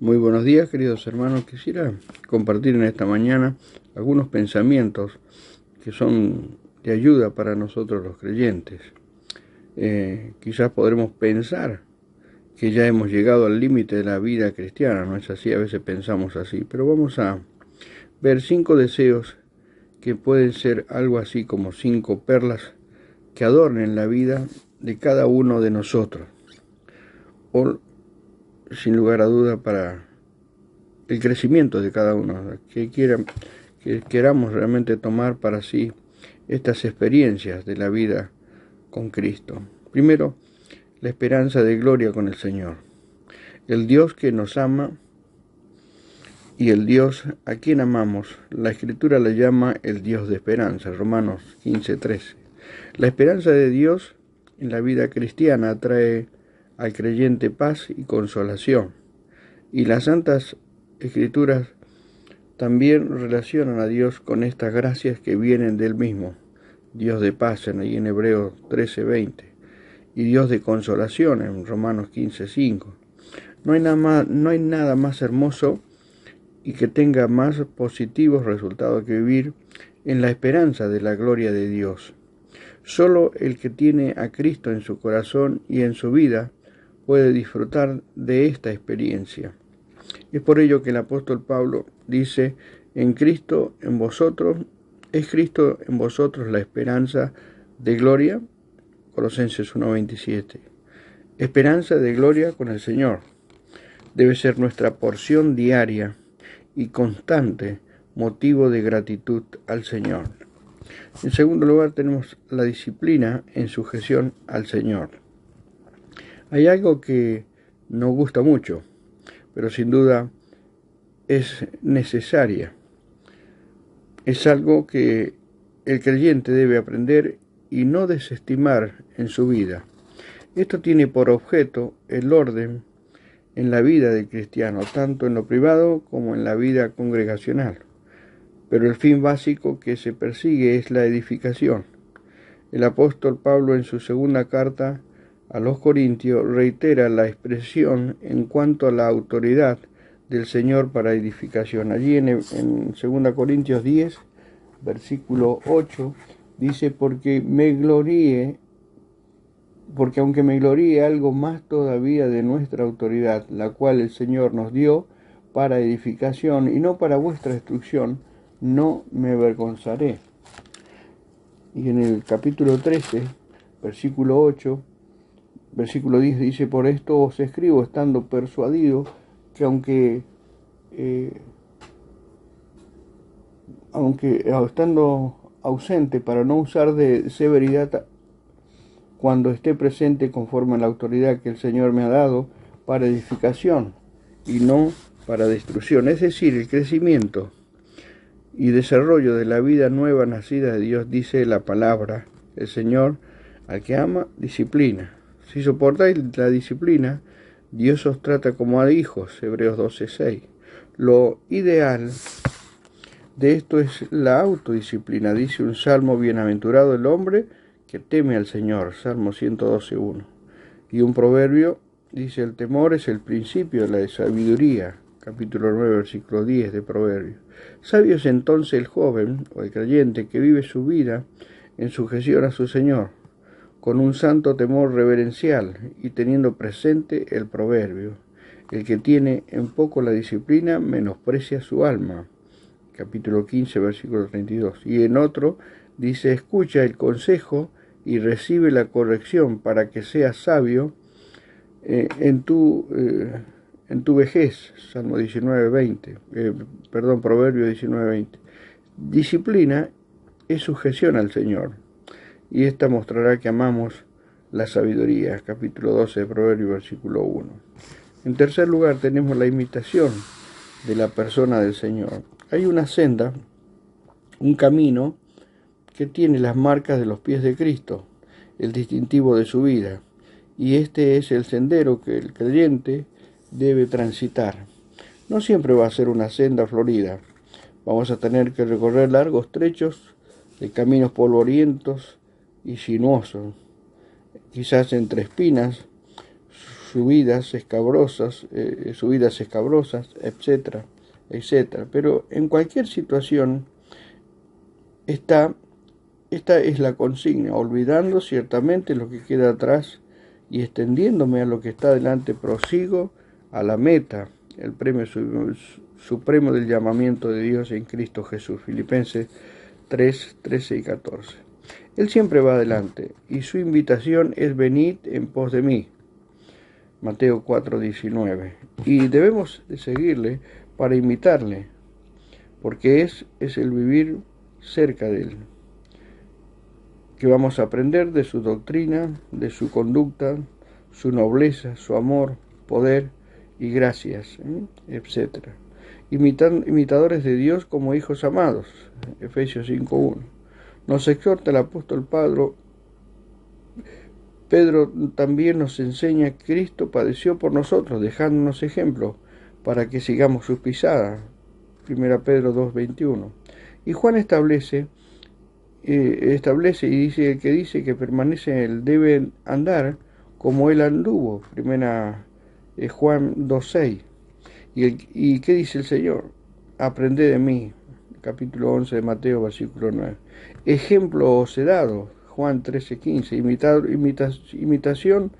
Muy buenos días, queridos hermanos. Quisiera compartir en esta mañana algunos pensamientos que son de ayuda para nosotros los creyentes. Quizás podremos pensar que ya hemos llegado al límite de la vida cristiana, ¿no es así? A veces pensamos así, pero vamos a ver 5 deseos que pueden ser algo así como 5 perlas que adornen la vida de cada uno de nosotros, o sin lugar a duda para el crecimiento de cada uno, que queramos realmente tomar para sí estas experiencias de la vida con Cristo. Primero, la esperanza de gloria con el Señor. El Dios que nos ama y el Dios a quien amamos, la Escritura le llama el Dios de esperanza, Romanos 15:13. La esperanza de Dios en la vida cristiana trae al creyente paz y consolación, y las santas Escrituras también relacionan a Dios con estas gracias que vienen del mismo, Dios de paz ahí en Hebreos 13:20, y Dios de consolación en Romanos 15:5. No hay nada más hermoso y que tenga más positivos resultados que vivir en la esperanza de la gloria de Dios. Solo el que tiene a Cristo en su corazón y en su vida puede disfrutar de esta experiencia. Es por ello que el apóstol Pablo dice: es Cristo en vosotros la esperanza de gloria. Colosenses 1:27. Esperanza de gloria con el Señor debe ser nuestra porción diaria y constante motivo de gratitud al Señor. En segundo lugar, tenemos la disciplina en sujeción al Señor. Hay algo que nos gusta mucho, pero sin duda es necesaria. Es algo que el creyente debe aprender y no desestimar en su vida. Esto tiene por objeto el orden en la vida del cristiano, tanto en lo privado como en la vida congregacional. Pero el fin básico que se persigue es la edificación. El apóstol Pablo, en su segunda carta a los Corintios, reitera la expresión en cuanto a la autoridad del Señor para edificación. Allí en 2 Corintios 10, versículo 8, dice: porque aunque me gloríe algo más todavía de nuestra autoridad, la cual el Señor nos dio para edificación y no para vuestra destrucción, no me avergonzaré. Y en el capítulo 13, versículo 8, versículo 10 dice: por esto os escribo, estando persuadido que aunque estando ausente, para no usar de severidad cuando esté presente conforme a la autoridad que el Señor me ha dado para edificación y no para destrucción. Es decir, el crecimiento y desarrollo de la vida nueva nacida de Dios, dice la palabra: el Señor al que ama disciplina. Si soportáis la disciplina, Dios os trata como a hijos, Hebreos 12:6. Lo ideal de esto es la autodisciplina. Dice un salmo: bienaventurado el hombre que teme al Señor, Salmo 112:1. Y un proverbio dice: el temor es el principio de la sabiduría, capítulo 9, versículo 10 de Proverbios. Sabio es entonces el joven o el creyente que vive su vida en sujeción a su Señor, con un santo temor reverencial y teniendo presente el proverbio: el que tiene en poco la disciplina menosprecia su alma, capítulo 15, versículo 32. Y en otro dice: escucha el consejo y recibe la corrección para que seas sabio en tu vejez, Salmo 19:20, Proverbio 19:20. Disciplina es sujeción al Señor, y esta mostrará que amamos la sabiduría, capítulo 12 de Proverbio, versículo 1. En tercer lugar, tenemos la imitación de la persona del Señor. Hay una senda, un camino que tiene las marcas de los pies de Cristo, el distintivo de su vida, y este es el sendero que el creyente debe transitar. No siempre va a ser una senda florida. Vamos a tener que recorrer largos trechos de caminos polvorientos y sinuosos, quizás entre espinas, subidas escabrosas, etcétera, etcétera. Pero en cualquier situación, esta es la consigna: olvidando ciertamente lo que queda atrás y extendiéndome a lo que está delante, prosigo a la meta, el premio supremo del llamamiento de Dios en Cristo Jesús. Filipenses 3, 13 y 14. Él siempre va adelante y su invitación es: venid en pos de mí. Mateo 4, 19. Y debemos de seguirle para imitarle, porque es el vivir cerca de él, que vamos a aprender de su doctrina, de su conducta, su nobleza, su amor, poder y gracias, etc. Imitadores de Dios como hijos amados, Efesios 5:1. Nos exhorta el apóstol Pedro también nos enseña que Cristo padeció por nosotros, dejándonos ejemplo para que sigamos sus pisadas, 1 Pedro 2:21. Y Juan establece y dice: el que dice que permanece en él debe andar como él anduvo, 1 Juan 2:6. ¿Y qué dice el Señor? Aprended de mí, capítulo 11 de Mateo, versículo 9. Ejemplo os he dado, Juan 13:15, imitación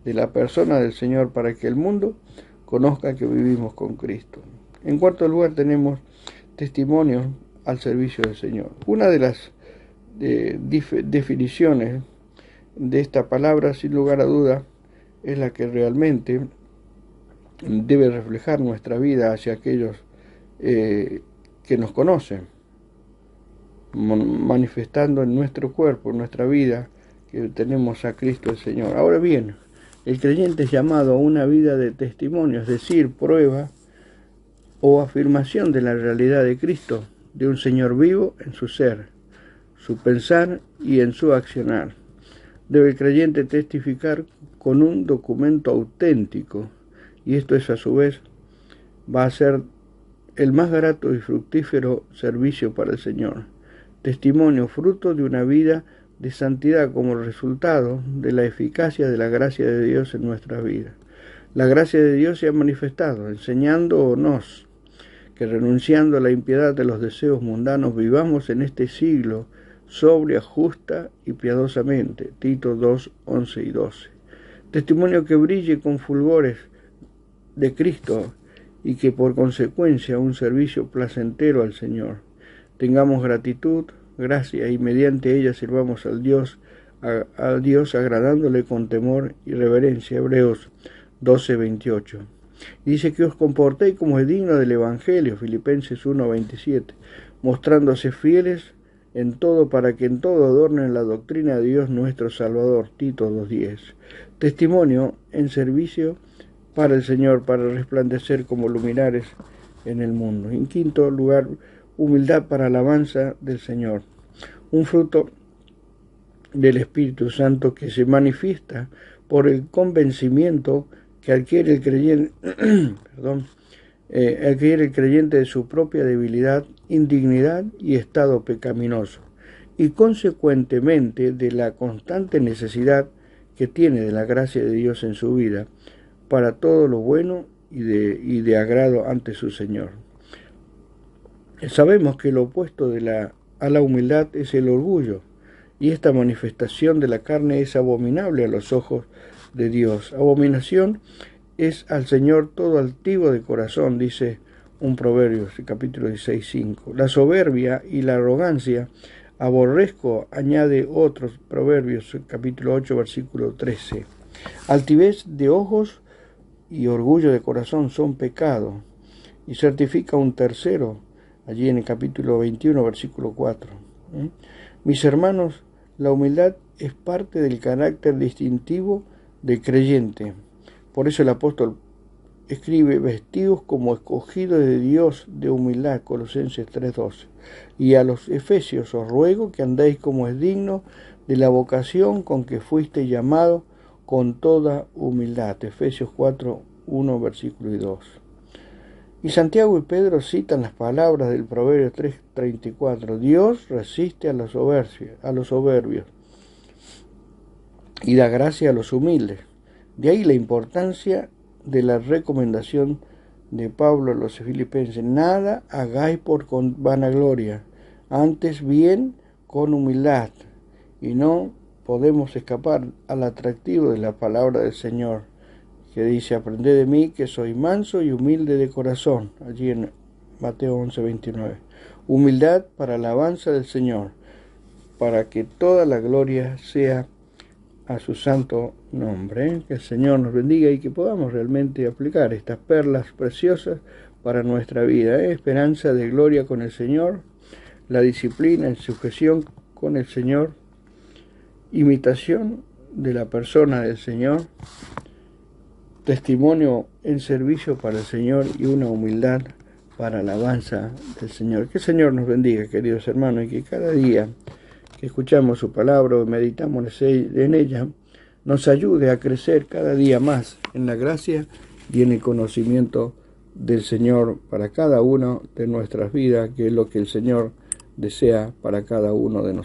de la persona del Señor para que el mundo conozca que vivimos con Cristo. En cuarto lugar tenemos testimonios al servicio del Señor. Una de las definiciones de esta palabra, sin lugar a duda, es la que realmente debe reflejar nuestra vida hacia aquellos que nos conocen, manifestando en nuestro cuerpo, en nuestra vida, que tenemos a Cristo el Señor. Ahora bien, el creyente es llamado a una vida de testimonio, es decir, prueba o afirmación de la realidad de Cristo, de un Señor vivo en su ser, su pensar y en su accionar. Debe el creyente testificar con un documento auténtico, y esto es a su vez va a ser el más grato y fructífero servicio para el Señor. Testimonio fruto de una vida de santidad como resultado de la eficacia de la gracia de Dios en nuestra vida. La gracia de Dios se ha manifestado, enseñándonos que renunciando a la impiedad de los deseos mundanos vivamos en este siglo sobria, justa y piadosamente. Tito 2, 11 y 12. Testimonio que brille con fulgores de Cristo y que por consecuencia un servicio placentero al Señor. Tengamos gratitud, gracia y mediante ella sirvamos al Dios agradándole con temor y reverencia. Hebreos 12, 28. Dice que os comportéis como es digno del Evangelio, Filipenses 1, 27, mostrándose fieles en todo para que en todo adornen la doctrina de Dios nuestro Salvador, Tito 2:10. Testimonio en servicio para el Señor, para resplandecer como luminares en el mundo. En quinto lugar, humildad para alabanza del Señor. Un fruto del Espíritu Santo que se manifiesta por el convencimiento que adquiere el creyente de su propia debilidad, indignidad y estado pecaminoso, y consecuentemente de la constante necesidad que tiene de la gracia de Dios en su vida para todo lo bueno y de agrado ante su Señor. Sabemos que lo opuesto a la humildad es el orgullo, y esta manifestación de la carne es abominable a los ojos de Dios. Abominación es al Señor todo altivo de corazón, dice un Proverbios, capítulo 16, 5. La soberbia y la arrogancia aborrezco, añade otros Proverbios, capítulo 8, versículo 13. Altivez de ojos y orgullo de corazón son pecado, y certifica un tercero, allí en el capítulo 21, versículo 4. Mis hermanos, la humildad es parte del carácter distintivo del creyente. Por eso el apóstol escribe: vestidos como escogidos de Dios de humildad, Colosenses 3:12. Y a los efesios os ruego que andéis como es digno de la vocación con que fuiste llamado, con toda humildad, Efesios 4:1, versículo 2. Y Santiago y Pedro citan las palabras del Proverbio 3:34. Dios resiste a los soberbios y da gracia a los humildes. De ahí la importancia de la recomendación de Pablo a los filipenses: nada hagáis por vanagloria, antes bien con humildad. Y no podemos escapar al atractivo de la palabra del Señor, que dice: aprended de mí, que soy manso y humilde de corazón, allí en Mateo 11:29. Humildad para alabanza del Señor, para que toda la gloria sea a su santo nombre. Que el Señor nos bendiga y que podamos realmente aplicar estas perlas preciosas para nuestra vida. Esperanza de gloria con el Señor, la disciplina en sujeción con el Señor, imitación de la persona del Señor, testimonio en servicio para el Señor y una humildad para alabanza del Señor. Que el Señor nos bendiga, queridos hermanos, y que cada día que escuchamos su palabra o meditamos en ella, nos ayude a crecer cada día más en la gracia y en el conocimiento del Señor para cada uno de nuestras vidas, que es lo que el Señor desea para cada uno de nosotros.